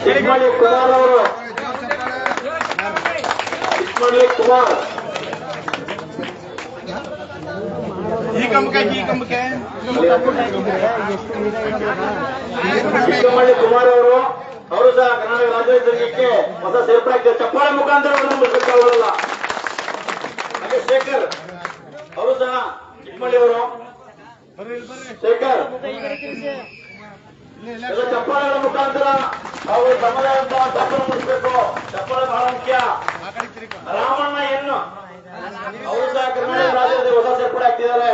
ಇಸ್ಮಾಯಿಲ್ ಕುಮಾರ್ ಅವರು ಇಸ್ಮಾಯಿಲ್ ಕುಮಾರ್ ಇಸ್ಮಾಯಿಲ್ ಕುಮಾರ್ ಅವರು ಸಹ ಕರ್ನಾಟಕ ರಾಜ್ಯ ಸಂಘಕ್ಕೆ ಹೊಸ ಸೇರ್ಪಡೆ ಚಪ್ಪಾಳೆ ಮುಖಾಂತರ ನಂಬಿಸಬೇಕಾಗಲ್ಲ. ಹಾಗೆ ಶೇಖರ್ ಅವರು ಸಹ ಇಸ್ಮಾಯಿಲ್ ಅವರು ಶೇಖರ್ ಎಲ್ಲ ಚಪ್ಪಾಳೆಗಳ ಮುಖಾಂತರ ಅವರು ತಮ್ಮದಾದಂತಹ ದಾಖಲೆ ಮೂಡಿಸಬೇಕು. ಚಪ್ಪಾಳೆ ಬಹಳ ಮುಖ್ಯ. ರಾಮಣ್ಣ ಎನ್ನು ಅವರು ಸಹ ಕರ್ನಾಟಕ ರಾಜ್ಯದಲ್ಲಿ ಹೊಸ ಸೇರ್ಪಡೆ ಆಗ್ತಿದ್ದಾರೆ.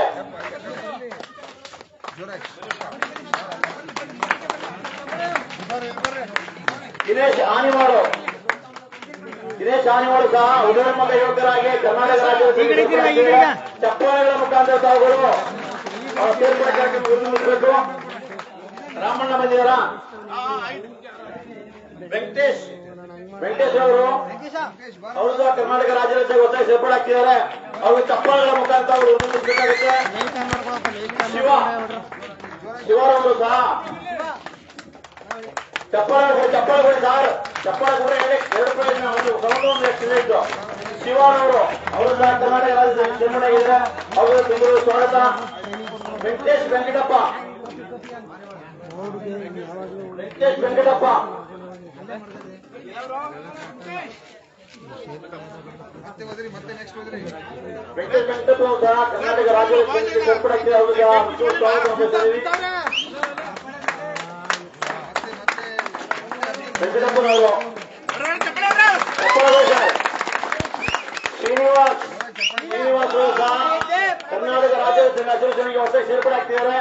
ದಿನೇಶ್ ಆನಿವಾಳು ಸಹ ಉದಯೋನ್ಮುಖ ಯುವಕರಾಗಿ ಕರ್ನಾಟಕ ರಾಜ್ಯದಲ್ಲಿ ಚಪ್ಪಾಳೆಗಳ ಮುಖಾಂತರ ತಾವುಗಳು ಸೇರ್ಪಡೆ ಕಾರ್ಯಕ್ರಮ ಗುರುತಿಸಬೇಕು. ರಾಮಣ್ಣ ಬಂದಿದ್ದಾರ. ವೆಂಕಟೇಶ್ ಅವರು ಸಹ ಕರ್ನಾಟಕ ರಾಜ್ಯದಲ್ಲಿ ಹೊಸ ಸೇರ್ಪಡೆ ಆಗ್ತಿದ್ದಾರೆ. ಅವ್ರಿಗೆ ಚಪ್ಪಾಳೆಗಳ ಮುಖಾಂತರ ಅವರು ಗುರುತಿಸಬೇಕಾಗುತ್ತೆ. ಶಿವರವರು ಸಹ ಚಪ್ಪಾಳೆ ಸಾರ್ ಚಪ್ಪಾಳೆ ಕೂಡ ಎರಡು ಪ್ರಯೋಜನ ಒಂದು ಇತ್ತು. ಶಿವರವರು ಸಹ ಕರ್ನಾಟಕ ರಾಜ್ಯದ ಸೇರ್ಪಡೆ ಆಗಿದೆ. ಅವರು ಬೆಂಗಳೂರು ಸ್ವಾಗತ. ವೆಂಕಟೇಶ್ ವೆಂಕಟಪ್ಪ ವೆಂಕಟೇಶ್ ವೆಂಕಟಪ್ಪ ಸಹ ಕರ್ನಾಟಕ ರಾಜ್ಯದ ಸೇರ್ಪಡೆ ಆಗ್ತಿದೆ. ಅವರಿಗೆ ವೆಂಕಟಪ್ಪನವರು ಶ್ರೀನಿವಾಸ್ ಸಹ ಕರ್ನಾಟಕ ರಾಜ್ಯದ ಅಸೋಸಿಯೇಷನ್ಗೆ ಹೊಸ ಸೇರ್ಪಡೆ ಆಗ್ತಿದ್ದಾರೆ.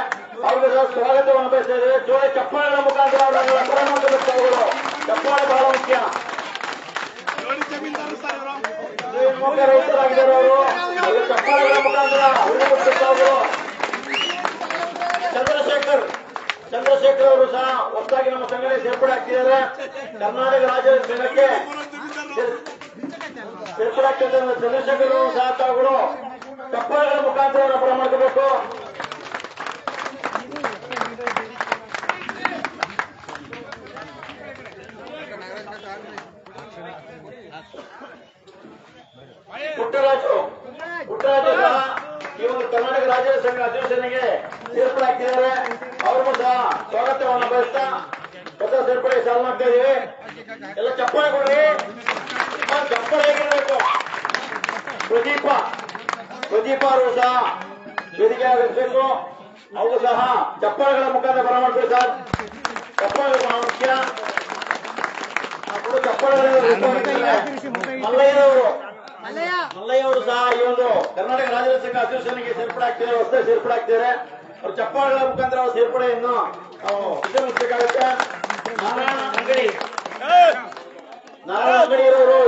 ಅವ್ರಿಗೆ ಸಹ ಸ್ವಾಗತವನ್ನು ಬಯಸ್ತಾ ಇದ್ದಾರೆ. ಜೋಡಿ ಚಪ್ಪಾಳೆಗಳ ಮುಖಾಂತರ ಅವರ ಚಪ್ಪಾಳೆ ಬಹಳ ಮುಖ್ಯ. ರೈತರಾಗಿದ್ದಾರೆ ಅವರು ಚಪ್ಪಾಳೆಗಳ ಮುಖಾಂತರ ಚಂದ್ರಶೇಖರ್ ಅವರು ಸಹ ಹೊಸದಾಗಿ ನಮ್ಮ ಸಂಘಟನೆ ಸೇರ್ಪಡೆ ಆಗ್ತಿದ್ದಾರೆ. ಕರ್ನಾಟಕ ರಾಜ್ಯದ ಸಂಘಕ್ಕೆ ಸೇರ್ಪಡೆ ಆಗ್ತಿದ್ದಾರೆ. ಚಂದ್ರಶೇಖರ್ ಅವರು ಸಹ ತಾವುಗಳು ಚಪ್ಪಾಳೆಗಳ ಮುಖಾಂತರ ಅವರ ಮಾಡ್ಕೋಬೇಕು. ಪುಟ್ಟರಾಜು ಸಹ ಈ ಒಂದು ಕರ್ನಾಟಕ ರಾಜ್ಯ ಸಂಘ ಅಧಿವೇಶನಗೆ ಸೇರ್ಪಡೆ ಆಗ್ತಿದ್ದಾರೆ. ಅವ್ರಿಗೂ ಸಹ ಸ್ವಾಗತವನ್ನು ಬಯಸ್ತಾ ಹೊಸ ಸೇರ್ಪಡೆ ಚಾಲನೆ ಮಾಡ್ತಾ ಇದೀವಿ. ಎಲ್ಲ ಚಪ್ಪಾಳೆ ಕೊಡ್ರಿ. ಚಪ್ಪಾಳೆ ಹೇಗಿರಬೇಕು. ಪ್ರದೀಪ ಅವರು ಸಹ ವೇದಿಕೆ ಆಗಿರ್ಬೇಕು. ಅವರು ಸಹ ಚಪ್ಪಾಳೆಗಳ ಮುಖಾಂತರ ಬರಮಾಡ್ಬೇಕು ಸರ್. ಚಪ್ಪಾಳೆ ಬಹಳ ಮುಖ್ಯ. ಮಲ್ಲಯ್ಯ ಅವರು ಸಹ ಈ ಒಂದು ಕರ್ನಾಟಕ ರಾಜ್ಯ ಸಂಘ ಅಧಿವೇಶನಕ್ಕೆ ಸೇರ್ಪಡೆ ಆಗ್ತಿದ್ದಾರೆ. ಹೊಸ ಸೇರ್ಪಡೆ ಆಗ್ತಿದ್ದಾರೆ. ಅವರು ಚಪ್ಪಾಳೆಗಳ ಮುಖಾಂತರ ಅವರ ಸೇರ್ಪಡೆಯನ್ನು ಉದ್ಯಮಿಸಬೇಕಾಗುತ್ತೆ. ನಾರಾಯಣ ಅಂಗಡಿ ಇರೋರು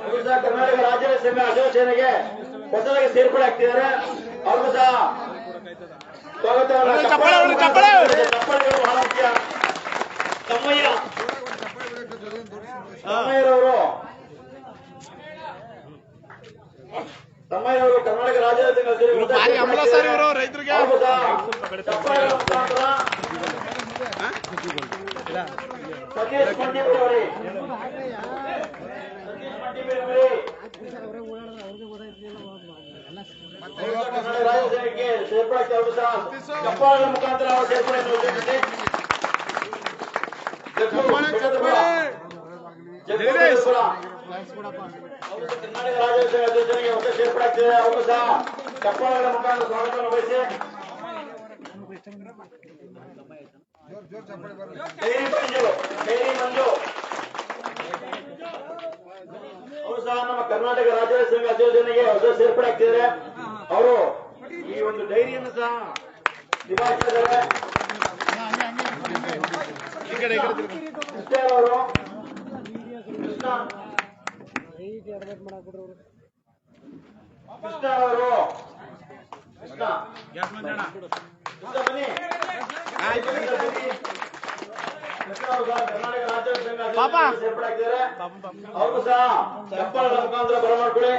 ಅವರು ಸಹ ಕರ್ನಾಟಕ ರಾಜ್ಯ ಸಂಘ ಅಧಿವೇಶನಗೆ ಹೊಸದಾಗಿ ಸೇರ್ಪಡೆ ಆಗ್ತಿದ್ದಾರೆ. ಅವ್ರಿಗೂ ಸಹ ಸ್ವಾಗತವನ್ನು ಚಪ್ಪಾಳೆಗಳು ಬಹಳ ಮುಖ್ಯ. ತಮ್ಮಯ್ಯನವರು ಕರ್ನಾಟಕ ರಾಜ್ಯ ರೈತರಿಗೆ ಸತೀಶ್ ಮಂಡಿಬೇಡಿ ಕರ್ನಾಟಕ ರಾಜ್ಯ ಸಂಘಕ್ಕೆ ಸೇರ್ಪಡೆ ಅವರು ಸಹ ಚಪ್ಪಾಳೆಗಳ ಮುಖಾಂತರ ಅವರ ಸೇರ್ಪಡೆಯನ್ನು ಉದ್ದೇಶಿಸಿ ಕರ್ನಾಟಕ ರಾಜ್ಯ ಸಂಘ ಅಧಿವೇಶನಗೆ ಹೊಸ ಸೇರ್ಪಡೆ ಆಗ್ತಿದೆ. ಅವರು ಸಹ ಚಪ್ಪಾಳೆಗಳ ಮುಖಾಂತರ ಸ್ವಾಗತವನ್ನು ಬಯಸಿ ಮಂಜು ಅವರು ಸಹ ನಮ್ಮ ಕರ್ನಾಟಕ ರಾಜ್ಯ ಸಂಘ ಅಧಿವೇಶನಗೆ ಹೊಸ ಸೇರ್ಪಡೆ ಆಗ್ತಿದ್ದಾರೆ. ಅವರು ಈ ಒಂದು ಡೈರಿಯನ್ನು ಸಹ ನಿಭಾಯಿಸಿದ್ದಾರೆ. ಅವರು ಕೃಷ್ಣ ಅವರು ಬನ್ನಿ ಅವರು ಸಹ ಕರ್ನಾಟಕ ರಾಜ್ಯೋತ್ಸವ ಸಂಘ ಅಧ್ಯಕ್ಷರಾಗಿ ಸೇರ್ಪಡೆಯಾಗಿದ್ದಾರೆ. ಅವ್ರಿಗೂ ಸಹ ಚಪ್ಪಾಳೆಗಳ ಮುಖಾಂತರ ಬರಮಾಡ್ಕೊಳ್ಳಿ.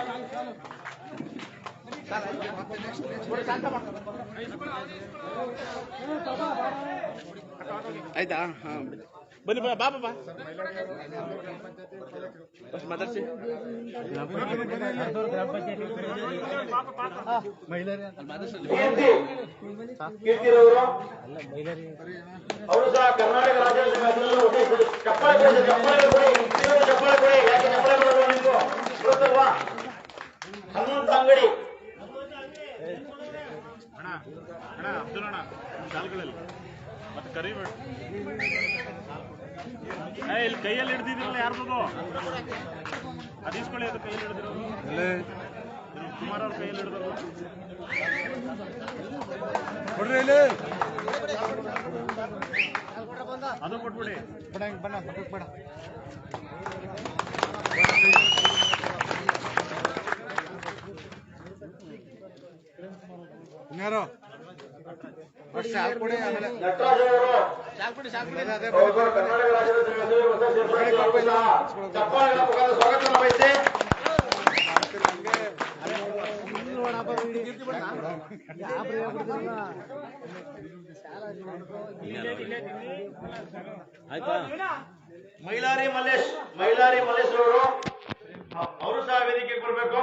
ಆಯ್ತಾ? ಬನ್ನಿ ಬಾಬಾ ಮಾತಾಡ್ಸಿ. ಕೀರ್ತಿರವರು ಅವರು ಸಹ ಕರ್ನಾಟಕ ರಾಜ್ಯೋತ್ಸವ ಚಪ್ಪಾಳೆ ಕೊಡಿ. ಯಾಕೆ ಚಪ್ಪಾಳೆ ಕೊಡೋದು ನಿಮ್ಗೂ ಗೊತ್ತಲ್ವಾ? ಹನುಮಂತ ಅಂಗಡಿ ಅಬ್ದುಲ್ ಅಣ್ಣ ಕಾಲ್ಗಳಲ್ಲಿ ಮತ್ತೆ ಕರಿಬೇಡ. ಇಲ್ಲಿ ಕೈಯಲ್ಲಿ ಹಿಡ್ದಿದ್ರಲ್ಲ ಯಾರ್ದು ಅದೀಸ್ಕೊಳ್ಳಿ. ಅದು ಕೈಯಲ್ಲಿ ಹಿಡಿದಿರೋದು ಕುಮಾರ್ ಅವ್ರ ಕೈಯಲ್ಲಿ ಹಿಡಿದ್ರು ಅದು ಕೊಟ್ಬಿಡಿ. ಬೇಡ ನಟರಾಜ್ ಅವರು ಕರ್ನಾಟಕ ರಾಜ್ಯೋತ್ಸವ ಚಪ್ಪಾಳೆಗಳ ಮುಖಾಂತರ ಸ್ವಾಗತವನ್ನು ಬಯಸಿ. ಮೈಲಾರಿ ಮಲ್ಲೇಶ್ ಅವರು ಸಹ ವೇದಿಕೆಗೆ ಬರಬೇಕು.